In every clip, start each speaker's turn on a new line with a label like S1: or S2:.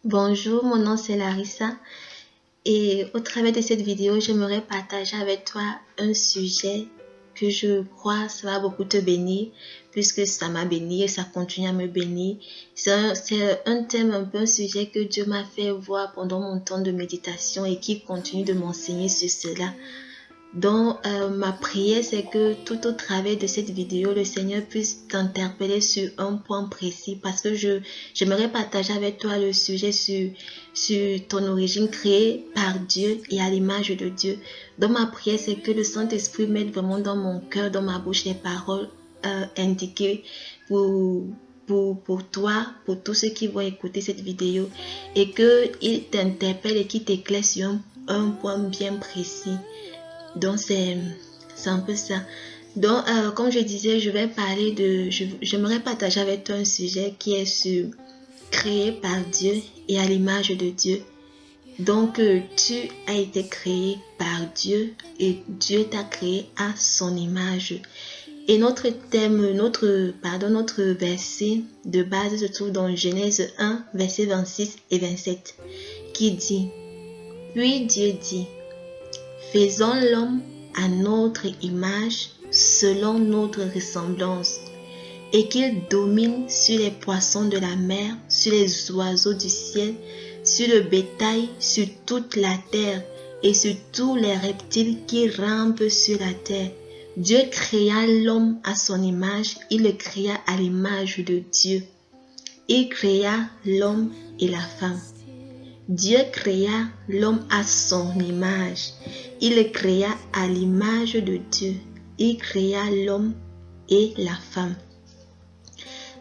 S1: Bonjour, mon nom c'est Larissa et au travers de cette vidéo, j'aimerais partager avec toi un sujet que je crois ça va beaucoup te bénir puisque ça m'a béni et ça continue à me bénir. C'est un thème, un peu un sujet que Dieu m'a fait voir pendant mon temps de méditation et qui continue de m'enseigner sur cela. Donc, ma prière, c'est que tout au travers de cette vidéo, le Seigneur puisse t'interpeller sur un point précis parce que j'aimerais partager avec toi le sujet sur ton origine créée par Dieu et à l'image de Dieu. Donc, ma prière, c'est que le Saint-Esprit mette vraiment dans mon cœur, dans ma bouche, les paroles indiquées pour toi, pour tous ceux qui vont écouter cette vidéo et qu'il t'interpelle et qu'il t'éclaire sur un point bien précis. Donc, c'est un peu ça. Donc, comme je disais, je vais parler j'aimerais partager avec toi un sujet qui est sur créé par Dieu et à l'image de Dieu. Donc, tu as été créé par Dieu et Dieu t'a créé à son image. Et notre thème, notre verset de base se trouve dans Genèse 1, versets 26 et 27, qui dit: Puis Dieu dit, faisons l'homme à notre image, selon notre ressemblance, et qu'il domine sur les poissons de la mer, sur les oiseaux du ciel, sur le bétail, sur toute la terre, et sur tous les reptiles qui rampent sur la terre. Dieu créa l'homme à son image, il le créa à l'image de Dieu. Il créa l'homme et la femme. Dieu créa l'homme à son image. Il le créa à l'image de Dieu. Il créa l'homme et la femme.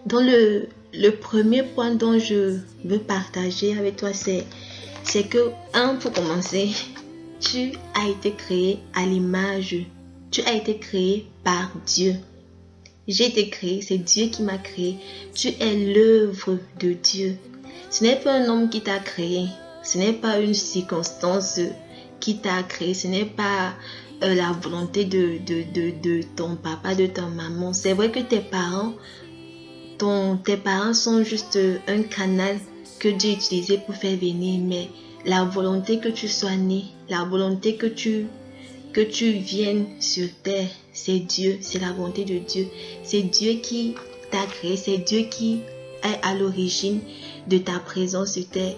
S1: Dans le premier point dont je veux partager avec toi, c'est que, pour commencer, tu as été créé à l'image. Tu as été créé par Dieu. J'ai été créé, c'est Dieu qui m'a créé. Tu es l'œuvre de Dieu. Ce n'est pas un homme qui t'a créé. Ce n'est pas une circonstance qui t'a créé. Ce n'est pas la volonté de ton papa, de ta maman. C'est vrai que tes parents sont juste un canal que Dieu a utilisé pour faire venir. Mais la volonté que tu sois né, la volonté que tu viennes sur terre, c'est Dieu, c'est la volonté de Dieu. C'est Dieu qui t'a créé, c'est Dieu qui est à l'origine de ta présence sur terre.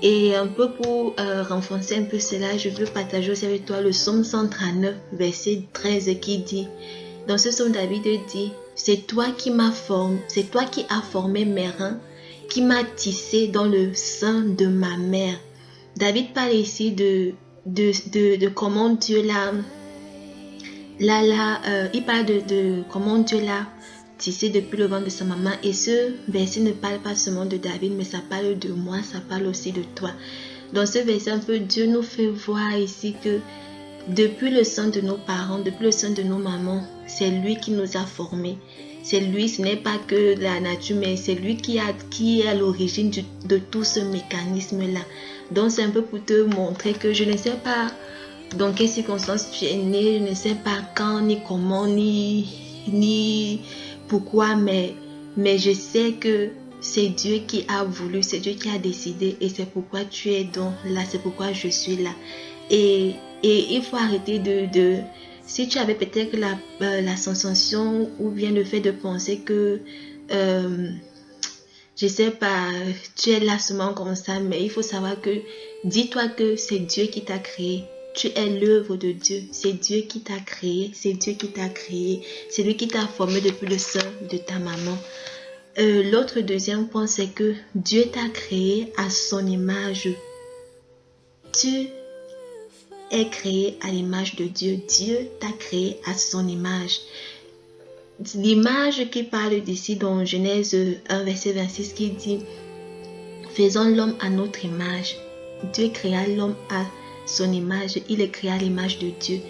S1: Et un peu pour renforcer un peu cela, je veux partager aussi avec toi le psaume 139, verset 13 qui dit, dans ce psaume David dit, c'est toi qui m'as formé, c'est toi qui as formé mes reins, qui m'as tissé dans le sein de ma mère. David parle ici de comment Dieu il parle de comment Dieu l'a tissé depuis le ventre de sa maman. Et ce verset ne parle pas seulement de David, mais ça parle de moi, ça parle aussi de toi. Dans ce verset, un peu, Dieu nous fait voir ici que depuis le sein de nos parents, depuis le sein de nos mamans, c'est lui qui nous a formés. C'est lui, ce n'est pas que la nature, mais c'est lui qui est à l'origine de tout ce mécanisme-là. Donc, c'est un peu pour te montrer que je ne sais pas dans quelles circonstances tu es né, je ne sais pas quand, ni comment, ni pourquoi, mais je sais que c'est Dieu qui a voulu, c'est Dieu qui a décidé et c'est pourquoi tu es donc là, c'est pourquoi je suis là. Et il faut arrêter si tu avais peut-être la sensation ou bien le fait de penser que je sais pas, tu es là seulement comme ça, mais il faut savoir que dis-toi que c'est Dieu qui t'a créé. Tu es l'œuvre de Dieu. C'est Dieu qui t'a créé. C'est Dieu qui t'a créé. C'est lui qui t'a formé depuis le sein de ta maman. L'autre deuxième point, c'est que Dieu t'a créé à son image. Tu es créé à l'image de Dieu. Dieu t'a créé à son image. L'image qui parle d'ici dans Genèse 1, verset 26 qui dit « Faisons l'homme à notre image ». Dieu créa l'homme à son image, il est créé à l'image de Dieu.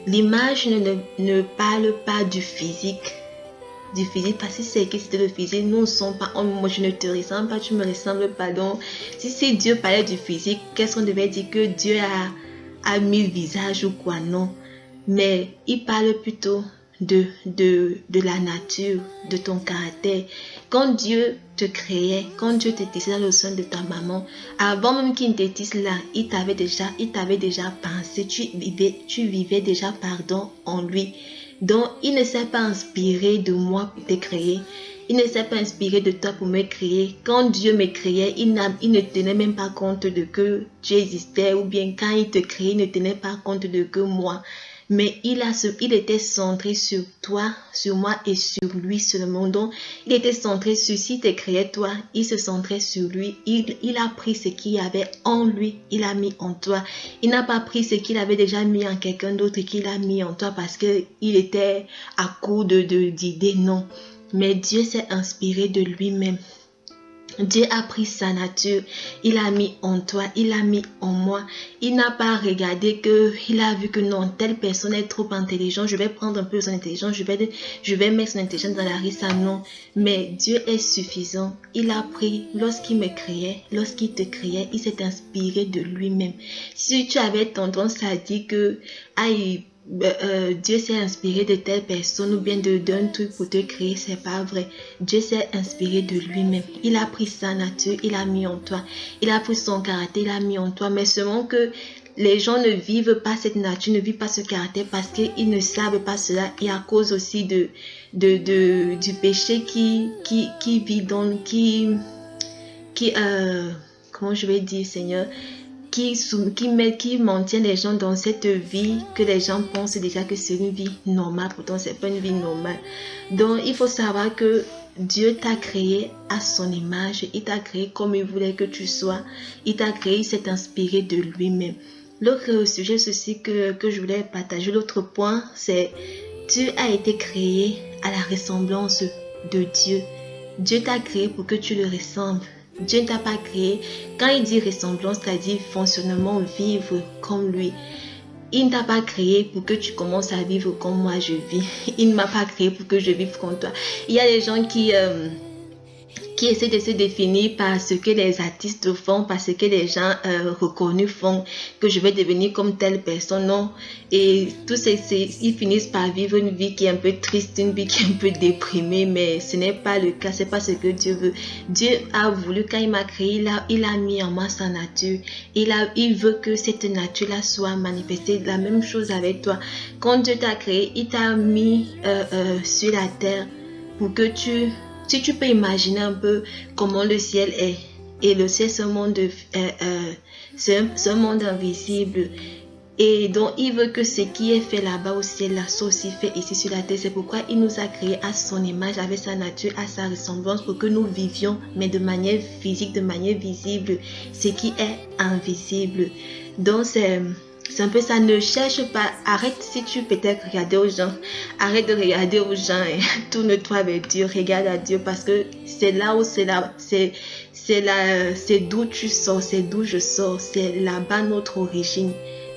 S1: L'image ne parle pas du physique. Parce que c'est que c'était le physique, nous ne sommes pas, moi je ne te ressemble pas, tu me ressembles pas. Donc, si Dieu parlait du physique, qu'est-ce qu'on devait dire que Dieu a mis le visage ou quoi? Non. Mais il parle plutôt de la nature, de ton caractère. Quand Dieu te créait, quand Dieu te tissait dans le sein de ta maman, avant même qu'il ne te tisse là, il t'avait déjà pensé, tu vivais déjà pardon en lui. Donc, il ne s'est pas inspiré de moi pour te créer. Il ne s'est pas inspiré de toi pour me créer. Quand Dieu me créait, il ne tenait même pas compte de que tu existais, ou bien quand il te créait, il ne tenait pas compte de que moi. Mais il était centré sur toi, sur moi et sur lui seulement. Donc, il était centré sur, si te créait toi, il se centrait sur lui. Il a pris ce qu'il y avait en lui, il a mis en toi. Il n'a pas pris ce qu'il avait déjà mis en quelqu'un d'autre et qu'il a mis en toi parce qu'il était à court d'idées, non. Mais Dieu s'est inspiré de lui-même. Dieu a pris sa nature, il a mis en toi, il a mis en moi. Il n'a pas regardé que, il a vu que non, telle personne est trop intelligente, je vais prendre un peu son intelligence, je vais mettre son intelligence dans la rissa, non. Mais Dieu est suffisant. Il a pris, lorsqu'il me créait, lorsqu'il te créait, il s'est inspiré de lui-même. Si tu avais tendance à dire que, Dieu s'est inspiré de telle personne ou bien d'un truc pour te créer, c'est pas vrai. Dieu s'est inspiré de lui-même. Il a pris sa nature, il a mis en toi. Il a pris son caractère, il a mis en toi. Mais seulement que les gens ne vivent pas cette nature, ne vivent pas ce caractère parce qu'ils ne savent pas cela. Et à cause aussi du péché qui vit dans, comment je vais dire, Seigneur, qui maintient les gens dans cette vie que les gens pensent déjà que c'est une vie normale, pourtant c'est pas une vie normale. Donc il faut savoir que Dieu t'a créé à son image, il t'a créé comme il voulait que tu sois, il t'a créé, il s'est inspiré de lui-même. L'autre sujet ceci que je voulais partager, l'autre point, c'est tu as été créé à la ressemblance de Dieu. Dieu t'a créé pour que tu le ressembles. Dieu ne t'a pas créé. Quand il dit ressemblance, c'est-à-dire fonctionnement, vivre comme lui. Il ne t'a pas créé pour que tu commences à vivre comme moi je vis. Il ne m'a pas créé pour que je vive comme toi. Il y a des gens qui essaient de se définir par ce que les artistes font, par ce que les gens reconnus font, que je vais devenir comme telle personne, non. Et tous ils finissent par vivre une vie qui est un peu triste, une vie qui est un peu déprimée, mais ce n'est pas le cas, c'est pas ce que Dieu veut. Dieu a voulu, quand il m'a créé, il a mis en moi sa nature. Il veut que cette nature-là soit manifestée. La même chose avec toi. Quand Dieu t'a créé, il t'a mis sur la terre pour que si tu peux imaginer un peu comment le ciel est, et le ciel c'est un monde invisible, et donc il veut que ce qui est fait là-bas au ciel là soit aussi fait ici sur la terre. C'est pourquoi il nous a créés à son image, avec sa nature, à sa ressemblance, pour que nous vivions, mais de manière physique, de manière visible, ce qui est invisible. Donc c'est un peu ça. Ne cherche pas, arrête, si tu peut-être regarder aux gens, arrête de regarder aux gens et tourne-toi vers Dieu, regarde à Dieu, parce que c'est là où c'est d'où tu sors, c'est d'où je sors, c'est là-bas notre origine.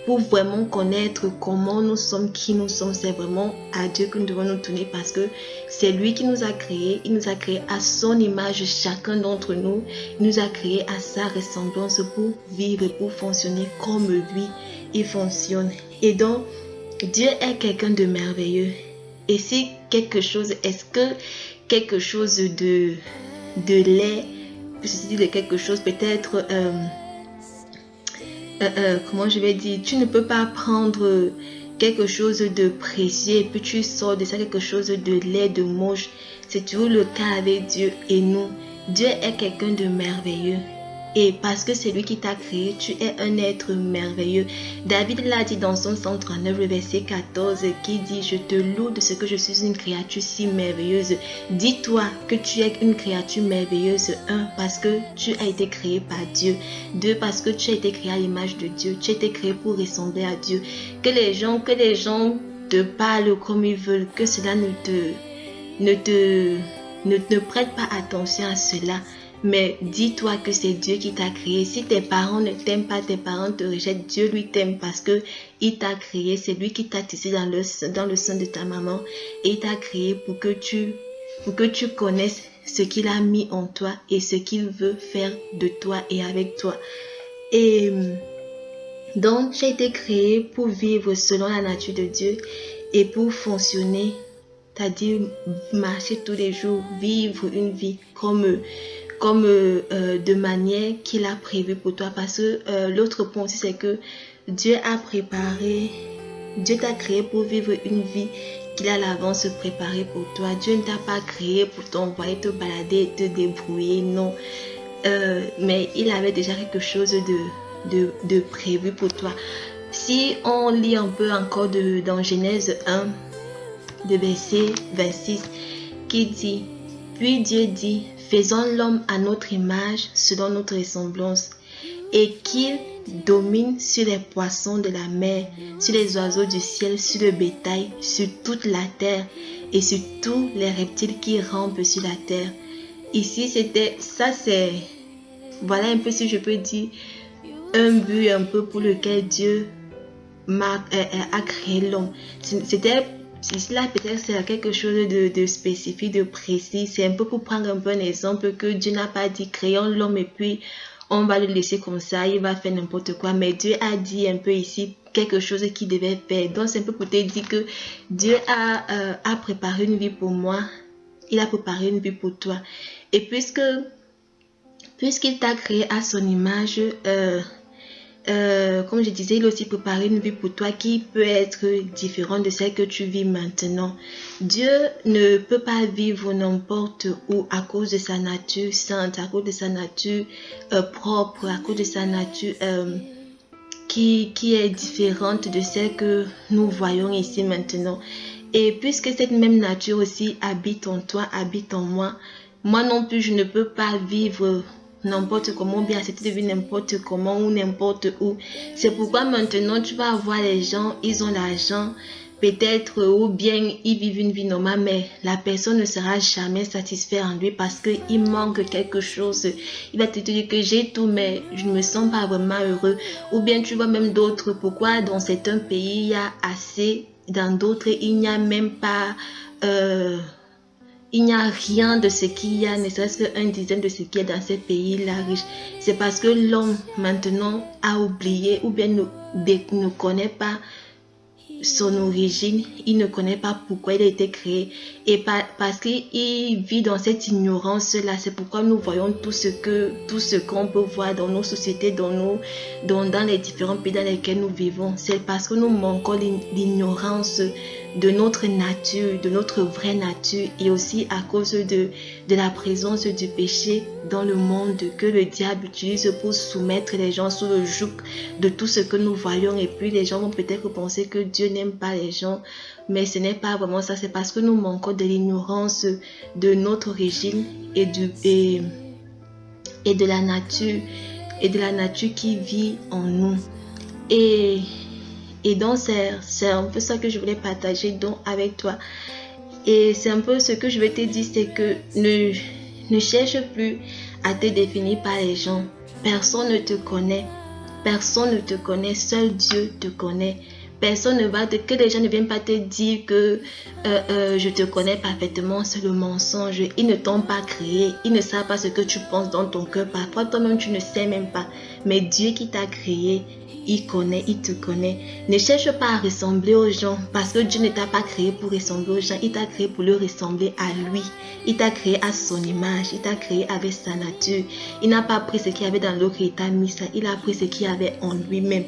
S1: Pour vraiment connaître comment nous sommes, qui nous sommes, c'est vraiment à Dieu que nous devons nous tourner, parce que c'est lui qui nous a créés. Il nous a créés à son image, chacun d'entre nous. Il nous a créés à sa ressemblance pour vivre, pour fonctionner comme lui, il fonctionne. Et donc, Dieu est quelqu'un de merveilleux. Et si quelque chose, est-ce que quelque chose de laid, je dis de quelque chose peut-être... comment je vais dire, tu ne peux pas prendre quelque chose de précieux et puis tu sors de ça quelque chose de laid, de moche. C'est toujours le cas avec Dieu et nous. Dieu est quelqu'un de merveilleux. Et parce que c'est lui qui t'a créé, tu es un être merveilleux. David l'a dit dans son 139, le verset 14, qui dit: je te loue de ce que je suis une créature si merveilleuse. Dis-toi que tu es une créature merveilleuse. 1, parce que tu as été créé par Dieu. 2, parce que tu as été créé à l'image de Dieu. Tu as été créé pour ressembler à Dieu. Que les gens te parlent comme ils veulent, que cela ne prête pas attention à cela. Mais dis-toi que c'est Dieu qui t'a créé. Si tes parents ne t'aiment pas, tes parents te rejettent, Dieu lui t'aime parce que il t'a créé. C'est lui qui t'a tissé dans le sein de ta maman. Et il t'a créé pour que tu connaisses ce qu'il a mis en toi et ce qu'il veut faire de toi et avec toi. Et donc, tu as été créé pour vivre selon la nature de Dieu et pour fonctionner t'a dit marcher tous les jours, vivre une vie comme de manière qu'il a prévu pour toi. Parce que l'autre point aussi, c'est que Dieu t'a créé pour vivre une vie qu'il a à l'avance préparée pour toi. Dieu ne t'a pas créé pour t'envoyer te balader, te débrouiller, non. Mais il avait déjà quelque chose de prévu pour toi. Si on lit un peu encore dans Genèse 1, de verset 26, qui dit: Puis Dieu dit, faisons l'homme à notre image, selon notre ressemblance, et qu'il domine sur les poissons de la mer, sur les oiseaux du ciel, sur le bétail, sur toute la terre, et sur tous les reptiles qui rampent sur la terre. Ici, voilà un peu, si je peux dire, un but un peu pour lequel Dieu a créé l'homme. Cela peut-être c'est quelque chose de spécifique, de précis. C'est un peu pour prendre un peu un exemple que Dieu n'a pas dit créons l'homme et puis on va le laisser comme ça, il va faire n'importe quoi. Mais Dieu a dit un peu ici quelque chose qu'il devait faire. Donc c'est un peu pour te dire que Dieu a préparé une vie pour moi. Il a préparé une vie pour toi. Et puisqu'il t'a créé à son image, comme je disais, il a aussi préparé une vie pour toi qui peut être différente de celle que tu vis maintenant. Dieu ne peut pas vivre n'importe où à cause de sa nature sainte, à cause de sa nature propre, à cause de sa nature qui est différente de celle que nous voyons ici maintenant. Et puisque cette même nature aussi habite en toi, habite en moi, moi non plus je ne peux pas vivre n'importe comment, bien accepter de vivre n'importe comment ou n'importe où. C'est pourquoi maintenant tu vas voir les gens, ils ont l'argent peut-être ou bien ils vivent une vie normale, mais la personne ne sera jamais satisfaite en lui parce qu'il manque quelque chose. Il va te dire que j'ai tout mais je ne me sens pas vraiment heureux. Ou bien tu vois même d'autres, pourquoi dans certains pays il y a assez, dans d'autres il n'y a même pas... il n'y a rien de ce qu'il y a, ne serait-ce qu'un dixième de ce qu'il y a dans ces pays-là riches. C'est parce que l'homme maintenant a oublié ou bien ne connaît pas son origine, il ne connaît pas pourquoi il a été créé et parce qu'il vit dans cette ignorance-là. C'est pourquoi nous voyons tout ce qu'on peut voir dans nos sociétés, dans les différents pays dans lesquels nous vivons. C'est parce que nous manquons l'ignorance de notre nature, de notre vraie nature et aussi à cause de la présence du péché dans le monde que le diable utilise pour soumettre les gens sous le joug de tout ce que nous voyons. Et puis les gens vont peut-être penser que Dieu n'aime pas les gens, mais ce n'est pas vraiment ça. C'est parce que nous manquons de l'ignorance de notre origine et de la nature qui vit en nous. Et donc, c'est un peu ça que je voulais partager donc avec toi. Et c'est un peu ce que je vais te dire, c'est que ne cherche plus à te définir par les gens. Personne ne te connaît. Personne ne te connaît. Seul Dieu te connaît. Personne ne va que les gens ne viennent pas te dire que je te connais parfaitement. C'est le mensonge. Ils ne t'ont pas créé. Ils ne savent pas ce que tu penses dans ton cœur. Parfois, toi-même, tu ne sais même pas. Mais Dieu qui t'a créé, il connaît, il te connaît. Ne cherche pas à ressembler aux gens parce que Dieu ne t'a pas créé pour ressembler aux gens. Il t'a créé pour le ressembler à lui. Il t'a créé à son image. Il t'a créé avec sa nature. Il n'a pas pris ce qu'il y avait dans l'autre et t'a mis ça. Il a pris ce qu'il y avait en lui-même.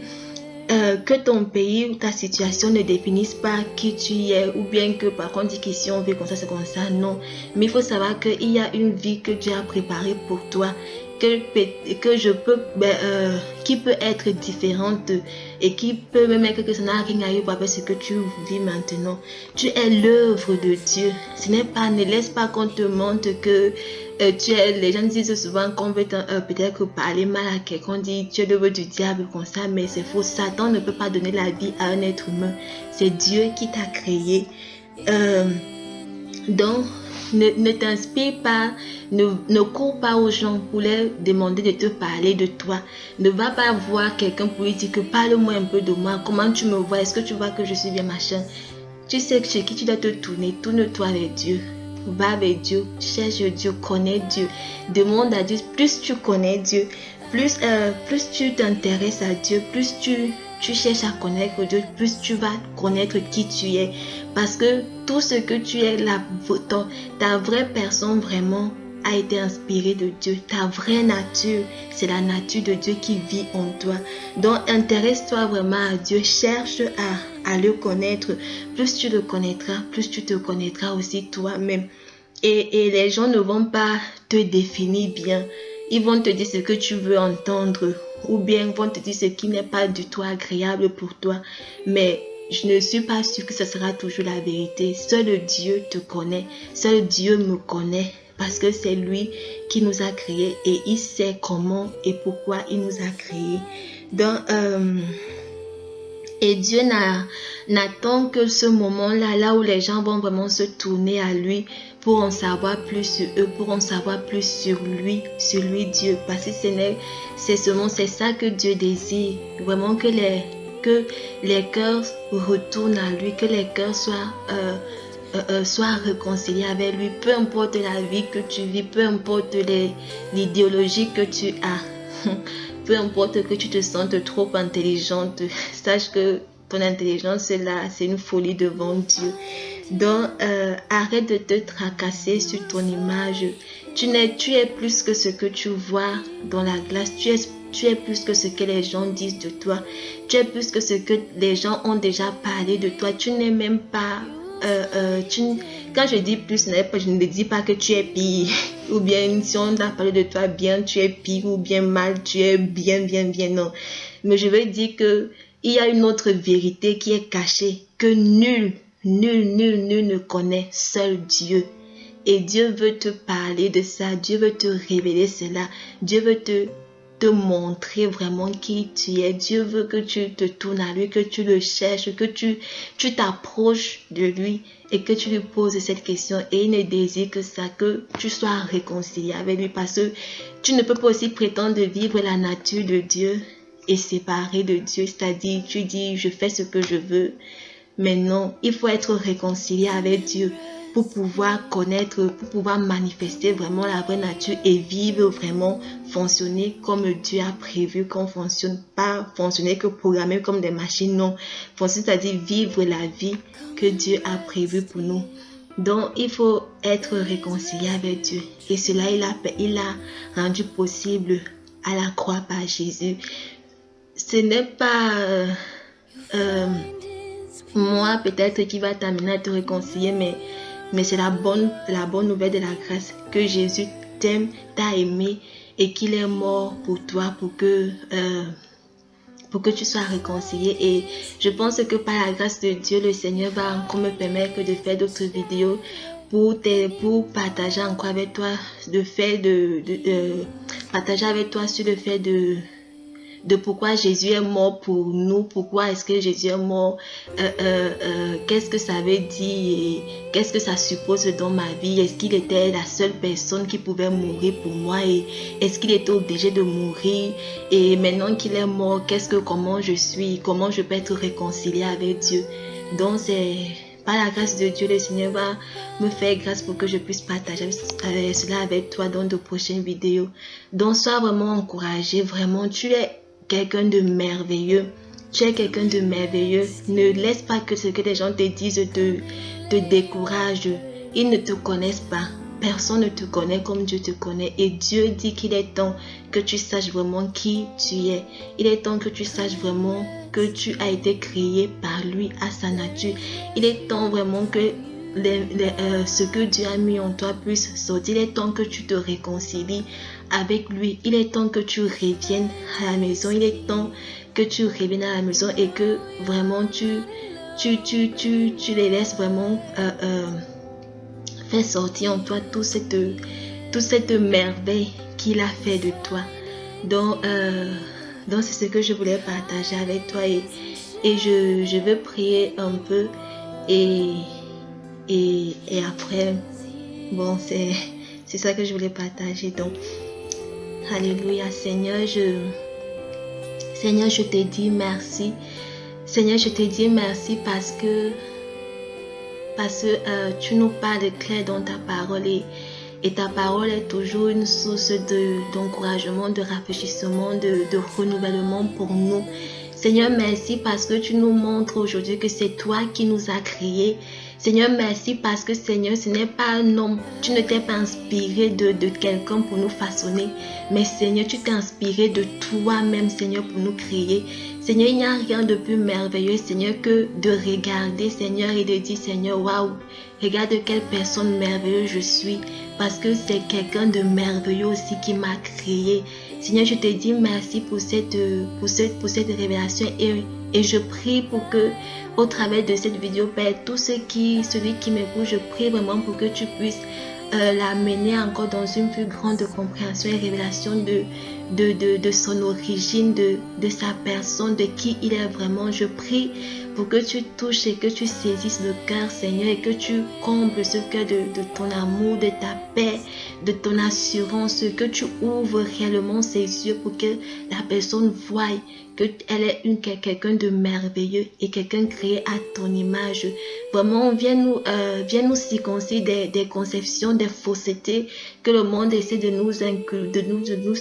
S1: Que ton pays ou ta situation ne définisse pas qui tu es ou bien que par contre dit qu'ici on vit comme ça, c'est comme ça. Non. Mais il faut savoir qu'il y a une vie que Dieu a préparée pour toi. Qui peut être différente et qui peut même être que ça n'a rien à voir avec ce que tu vis maintenant. Tu es l'œuvre de Dieu. Ne laisse pas qu'on te montre que les gens disent souvent qu'on veut peut-être parler mal à quelqu'un, dit tu es l'œuvre du diable comme ça, mais c'est faux. Satan ne peut pas donner la vie à un être humain. C'est Dieu qui t'a créé. Donc, ne t'inspire pas, ne cours pas aux gens pour leur demander de te parler de toi. Ne va pas voir quelqu'un pour lui dire que parle-moi un peu de moi, comment tu me vois, est-ce que tu vois que je suis bien machin. Tu sais chez qui tu dois te tourner, tourne-toi avec Dieu. Va avec Dieu, cherche Dieu, connais Dieu. Demande à Dieu, plus tu connais Dieu, plus tu t'intéresses à Dieu, plus tu tu cherches à connaître Dieu, plus tu vas connaître qui tu es. Parce que tout ce que tu es, ta vraie personne vraiment a été inspirée de Dieu. Ta vraie nature, c'est la nature de Dieu qui vit en toi. Donc, intéresse-toi vraiment à Dieu. Cherche à le connaître. Plus tu le connaîtras, plus tu te connaîtras aussi toi-même. Et les gens ne vont pas te définir bien. Ils vont te dire ce que tu veux entendre. Ou bien vont te dire ce qui n'est pas du tout agréable pour toi. Mais je ne suis pas sûre que ce sera toujours la vérité. Seul Dieu te connaît. Seul Dieu me connaît. Parce que c'est lui qui nous a créés et il sait comment et pourquoi il nous a créés. Donc, et Dieu n'attend que ce moment-là, là où les gens vont vraiment se tourner à lui pour en savoir plus sur eux, pour en savoir plus sur lui Dieu. Parce que c'est ça que Dieu désire. Vraiment que les cœurs retournent à lui, que les cœurs soient réconciliés avec lui. Peu importe la vie que tu vis, peu importe l'idéologie que tu as. Peu importe que tu te sentes trop intelligente, sache que ton intelligence est là, c'est une folie devant Dieu. Donc, arrête de te tracasser sur ton image. Tu es plus que ce que tu vois dans la glace. Tu es plus que ce que les gens disent de toi. Tu es plus que ce que les gens ont déjà parlé de toi. Tu n'es même pas... quand je dis plus, je ne dis pas que tu es pire. Ou bien si on a parlé de toi bien, tu es pire, ou bien mal, tu es bien, non. Mais je veux dire que il y a une autre vérité qui est cachée, que nul ne connaît, seul Dieu. Et Dieu veut te parler de ça, Dieu veut te révéler cela, Dieu veut te montrer vraiment qui tu es. Dieu veut que tu te tournes à lui, que tu le cherches, que tu t'approches de lui et que tu lui poses cette question. Et il ne désire que ça, que tu sois réconcilié avec lui, parce que tu ne peux pas aussi prétendre de vivre la nature de Dieu et séparé de Dieu. C'est-à-dire, tu dis, je fais ce que je veux. Mais non, il faut être réconcilié avec Dieu pour pouvoir connaître, pour pouvoir manifester vraiment la vraie nature et vivre vraiment, fonctionner comme Dieu a prévu qu'on fonctionne. Pas fonctionner que programmer comme des machines, non. Fonctionner, c'est-à-dire vivre la vie que Dieu a prévue pour nous. Donc, il faut être réconcilié avec Dieu. Et cela, il a rendu possible à la croix par Jésus. Ce n'est pas moi peut-être qui va t'amener à te réconcilier, mais c'est la bonne nouvelle de la grâce, que Jésus t'aime, t'a aimé et qu'il est mort pour toi, pour que tu sois réconcilié. Et je pense que par la grâce de Dieu, le Seigneur va encore me permettre de faire d'autres vidéos pour partager encore avec toi partager avec toi sur le fait de pourquoi Jésus est mort pour nous, pourquoi est-ce que Jésus est mort, qu'est-ce que ça veut dire, et qu'est-ce que ça suppose dans ma vie, est-ce qu'il était la seule personne qui pouvait mourir pour moi, et est-ce qu'il était obligé de mourir, et maintenant qu'il est mort, comment je peux être réconcilié avec Dieu. Donc c'est par la grâce de Dieu, le Seigneur va me faire grâce pour que je puisse partager cela avec toi dans de prochaines vidéos. Donc sois vraiment encouragé, vraiment tu es quelqu'un de merveilleux. Tu es quelqu'un de merveilleux. Ne laisse pas que ce que les gens te disent te décourage. Ils ne te connaissent pas. Personne ne te connaît comme Dieu te connaît. Et Dieu dit qu'il est temps que tu saches vraiment qui tu es. Il est temps que tu saches vraiment que tu as été créé par lui à sa nature. Il est temps vraiment que ce que Dieu a mis en toi puisse sortir. Il est temps que tu te réconcilies avec lui. Il est temps que tu reviennes à la maison. Il est temps que tu reviennes à la maison et que vraiment tu les laisses vraiment faire sortir en toi toute cette merveille qu'il a fait de toi. Donc c'est ce que je voulais partager avec toi et je veux prier un peu et après bon c'est ça que je voulais partager. Donc alléluia. Seigneur, je te dis merci. Seigneur, je te dis merci parce que tu nous parles clair dans ta parole et ta parole est toujours une source d'encouragement, de rafraîchissement, de renouvellement pour nous. Seigneur, merci parce que tu nous montres aujourd'hui que c'est toi qui nous as créés. Seigneur, merci parce que Seigneur, ce n'est pas un homme, tu ne t'es pas inspiré de quelqu'un pour nous façonner, mais Seigneur, tu t'es inspiré de toi-même, Seigneur, pour nous créer. Seigneur, il n'y a rien de plus merveilleux, Seigneur, que de regarder, Seigneur, et de dire, Seigneur, waouh, regarde quelle personne merveilleuse je suis, parce que c'est quelqu'un de merveilleux aussi qui m'a créé. Seigneur, je te dis merci pour cette révélation et je prie pour que, au travers de cette vidéo, Père, celui qui m'écoute, je prie vraiment pour que tu puisses l'amener encore dans une plus grande compréhension et révélation de son origine, de sa personne, de qui il est vraiment. Je prie pour que tu touches et que tu saisisses le cœur, Seigneur, et que tu combles ce cœur de ton amour, de ta paix, de ton assurance, que tu ouvres réellement ses yeux pour que la personne voie qu'elle est quelqu'un de merveilleux et quelqu'un créé à ton image. Vraiment, viens nous circoncire des conceptions, des faussetés que le monde essaie de nous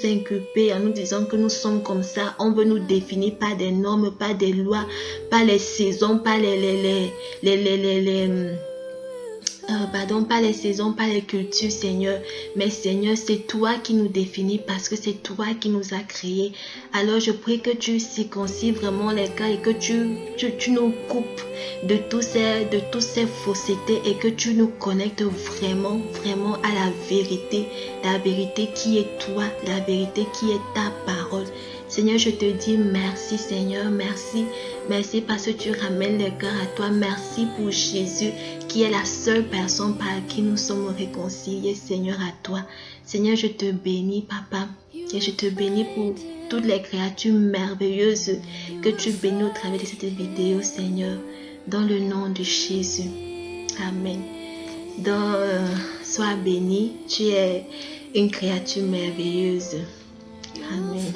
S1: inculper en nous disant que nous sommes comme ça. On veut nous définir par des normes, pas des lois, pas les saisons, pas pas les saisons, pas les cultures, Seigneur. Mais Seigneur, c'est toi qui nous définis parce que c'est toi qui nous as créés. Alors je prie que tu circoncises vraiment les cœurs et que tu nous coupes de tous ces faussetés et que tu nous connectes vraiment à la vérité qui est toi, la vérité qui est ta parole. Seigneur, je te dis merci, Seigneur, merci parce que tu ramènes les cœurs à toi. Merci pour Jésus qui est la seule personne par qui nous sommes réconciliés, Seigneur, à toi. Seigneur, je te bénis, Papa, et je te bénis pour toutes les créatures merveilleuses que tu bénis au travers de cette vidéo, Seigneur, dans le nom de Jésus. Amen. Donc, sois béni, tu es une créature merveilleuse. Amen.